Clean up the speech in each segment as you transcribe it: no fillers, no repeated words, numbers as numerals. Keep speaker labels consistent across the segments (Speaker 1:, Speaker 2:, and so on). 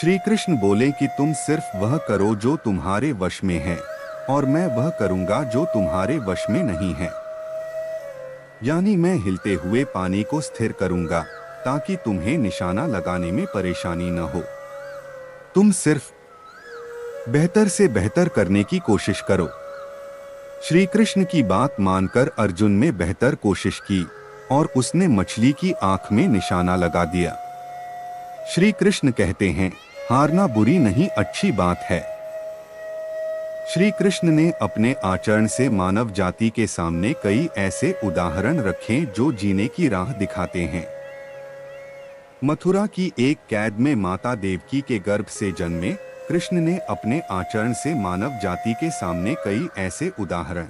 Speaker 1: श्री कृष्ण बोले कि तुम सिर्फ वह करो जो तुम्हारे वश में है और मैं वह करूंगा जो तुम्हारे वश में नहीं है। यानी मैं हिलते हुए पानी को स्थिर करूंगा ताकि तुम्हें निशाना लगाने में परेशानी न हो। तुम सिर्फ बेहतर से बेहतर करने की कोशिश करो। श्री कृष्ण की बात मानकर अर्जुन ने बेहतर कोशिश की और उसने मछली की आंख में निशाना लगा दिया। श्री कृष्ण कहते हैं, हारना बुरी नहीं, अच्छी बात है। श्री कृष्ण ने अपने आचरण से मानव जाति के सामने कई ऐसे उदाहरण रखे जो जीने की राह दिखाते हैं। मथुरा की एक कैद में माता देवकी के गर्भ से जन्मे कृष्ण ने अपने आचरण से मानव जाति के सामने कई ऐसे उदाहरण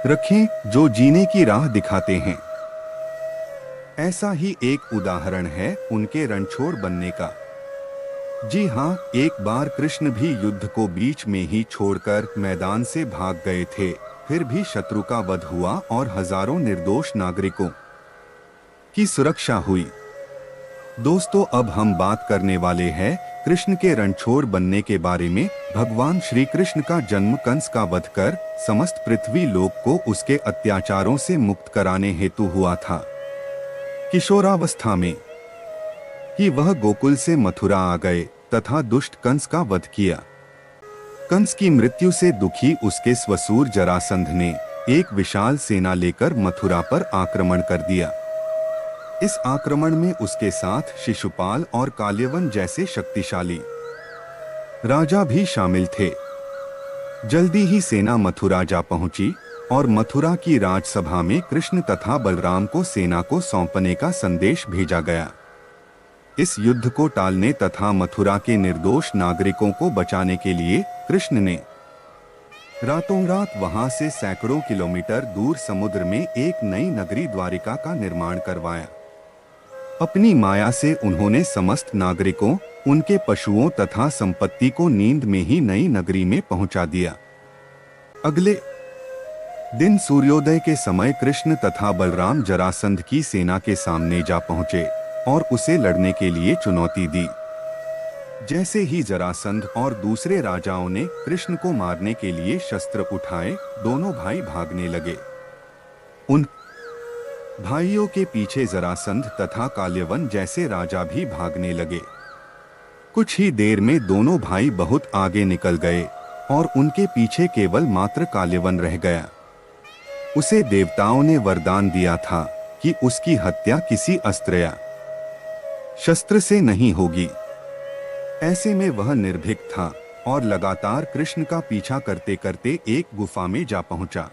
Speaker 1: रखे जो जीने की राह दिखाते हैं। ऐसा ही एक उदाहरण है उनके रणछोड़ बनने का। जी हाँ, एक बार कृष्ण भी युद्ध को बीच में ही छोड़कर मैदान से भाग गए थे, फिर भी शत्रु का वध हुआ और हजारों निर्दोष नागरिकों की सुरक्षा हुई। दोस्तों, अब हम बात करने वाले हैं कृष्ण के रणछोड़ बनने के बारे में। भगवान श्री कृष्ण का जन्म कंस का वध कर समस्त पृथ्वी लोक को उसके अत्याचारों से मुक्त कराने हेतु हुआ था। किशोरावस्था में कि वह गोकुल से मथुरा आ गए तथा दुष्ट कंस का वध किया। कंस की मृत्यु से दुखी उसके स्वसूर जरासंध ने एक विशाल सेना लेकर मथुरा पर आक्रमण कर दिया। इस आक्रमण में उसके साथ शिशुपाल और काल्यवन जैसे शक्तिशाली राजा भी शामिल थे। जल्दी ही सेना मथुरा जा पहुंची और मथुरा की राजसभा में कृष्ण तथा बलराम को सेना को सौंपने का संदेश भेजा गया। इस युद्ध को टालने तथा मथुरा के निर्दोष नागरिकों को बचाने के लिए कृष्ण ने रातों रात वहां से सैकड़ों किलोमीटर दूर समुद्र में एक नई नगरी द्वारिका का निर्माण करवाया। अपनी माया से उन्होंने समस्त नागरिकों, उनके पशुओं तथा संपत्ति को नींद में ही नई नगरी में पहुंचा दिया। अगले दिन सूर्योदय के समय कृष्ण तथा बलराम जरासंध की सेना के सामने जा पहुंचे और उसे लड़ने के लिए चुनौती दी। जैसे ही जरासंध और दूसरे राजाओं ने कृष्ण को मारने के लिए शस्त्र उठाए, दोनों भाई भागने लगे। उन भाइयों के पीछे जरासंध तथा काल्यवन जैसे राजा भी भागने लगे। कुछ ही देर में दोनों भाई बहुत आगे निकल गए और उनके पीछे केवल मात्र काल्यवन रह गया। उसे देवताओं ने वरदान दिया था कि उसकी हत्या किसी अस्त्र या शस्त्र से नहीं होगी। ऐसे में वह निर्भीक था और लगातार कृष्ण का पीछा करते करते एक गुफा में जा पहुंचा।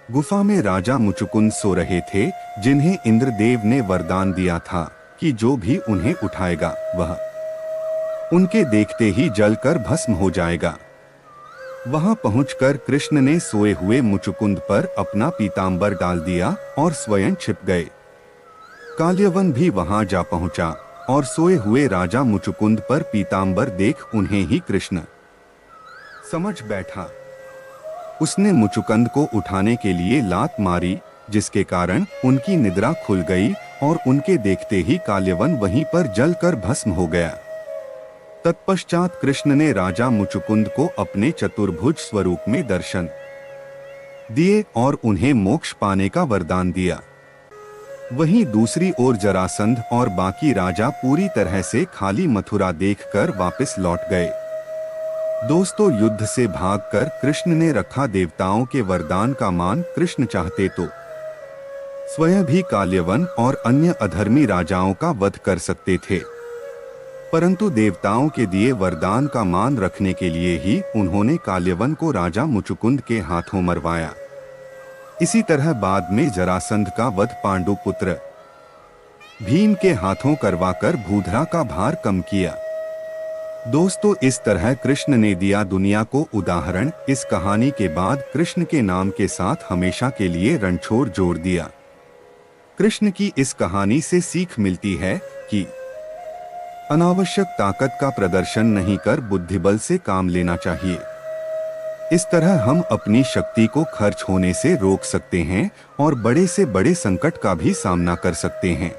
Speaker 1: गुफा में राजा मुचुकुंद सो रहे थे, जिन्हें इंद्रदेव ने वरदान दिया था कि जो भी उन्हें उठाएगा वह उनके देखते ही जलकर भस्म हो जाएगा। वहां पहुंचकर कृष्ण ने सोए हुए मुचुकुंद पर अपना पीतांबर डाल दिया और स्वयं छिप गए। काल्यवन भी वहां जा पहुंचा और सोए हुए राजा मुचुकुंद पर पीतांबर देख उन्हें ही कृष्ण समझ बैठा। उसने मुचुकुंद को उठाने के लिए लात मारी, जिसके कारण उनकी निद्रा खुल गई और उनके देखते ही काल्यवन वहीं पर जलकर भस्म हो गया। तत्पश्चात कृष्ण ने राजा मुचुकुंद को अपने चतुर्भुज स्वरूप में दर्शन दिए और उन्हें मोक्ष पाने का वरदान दिया। वहीं दूसरी ओर जरासंध और बाकी राजा पूरी तरह से खाली मथुरा देखकर वापस लौट गए। दोस्तों, युद्ध से भागकर कृष्ण ने रखा देवताओं के वरदान का मान कृष्ण चाहते तो स्वयं भी काल्यवन और अन्य अधर्मी राजाओं का वध कर सकते थे, परंतु देवताओं के दिए वरदान का मान रखने के लिए ही उन्होंने काल्यवन को राजा मुचुकुंद के हाथों मरवाया। इसी तरह बाद में जरासंध का वध पांडु पुत्र भीम के हाथों करवाकर भूधरा का भार कम किया। दोस्तों, इस तरह कृष्ण ने दिया दुनिया को उदाहरण। इस कहानी के बाद कृष्ण के नाम के साथ हमेशा के लिए रणछोड़ जोड़ दिया। कृष्ण की इस कहानी से सीख मिलती है कि अनावश्यक ताकत का प्रदर्शन नहीं कर बुद्धिबल से काम लेना चाहिए। इस तरह हम अपनी शक्ति को खर्च होने से रोक सकते हैं और बड़े से बड़े संकट का भी सामना कर सकते हैं।